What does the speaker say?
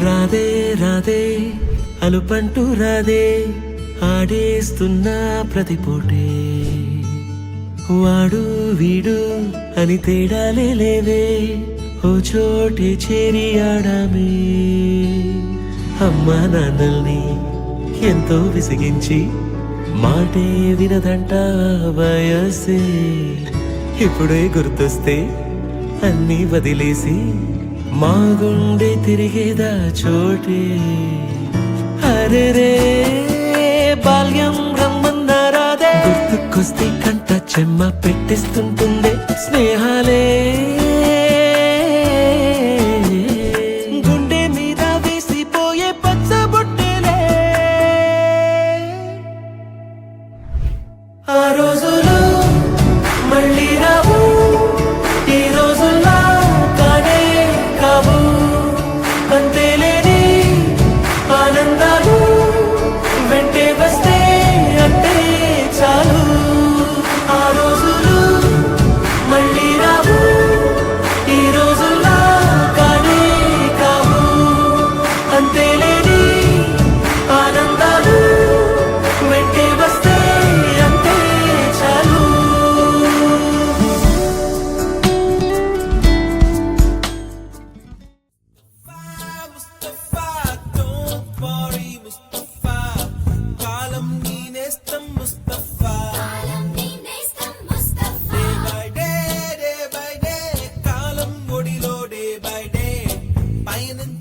రాధే రాధే అలుపంటూ రాధే ఆడేస్తున్నా ప్రతిపోటే వాడు వీడు అని తేడాలే లేవే ఓ చోటే చేరి ఆడామే అమ్మా నాన్నల్ని ఎంతో విసిగించి మాటే వినదంట వయసే ఇప్పుడే గుర్తొస్తే అన్నీ వదిలేసి మా గుండె తిరిగేదా చోటే అరెరే బాల్యం రమ్మన్నారాదే గుర్తుకొస్తే కంట చెమ్మ పెట్టిస్తుంటుందే స్నేహాలే గుండె మీద వేసిపోయే పచ్చబొట్టెలే ఆ రోజులు మళ్ళీ రావు ఈ రోజుల్లో కానే కావు అంతేలేని ఆనందాలు వెంటే వస్తే అంటే చాలు ఆ రోజులు మళ్ళీ రావు ఈ రోజుల్లో కానే కావు అంతేలేని ఆనందాలు వెంటే వస్తే అంటే చాలు Mustafa, don't worry, Mustafa. Kalam nee nestam Mustafa. Day by day, kalam odilo day by day. Payanam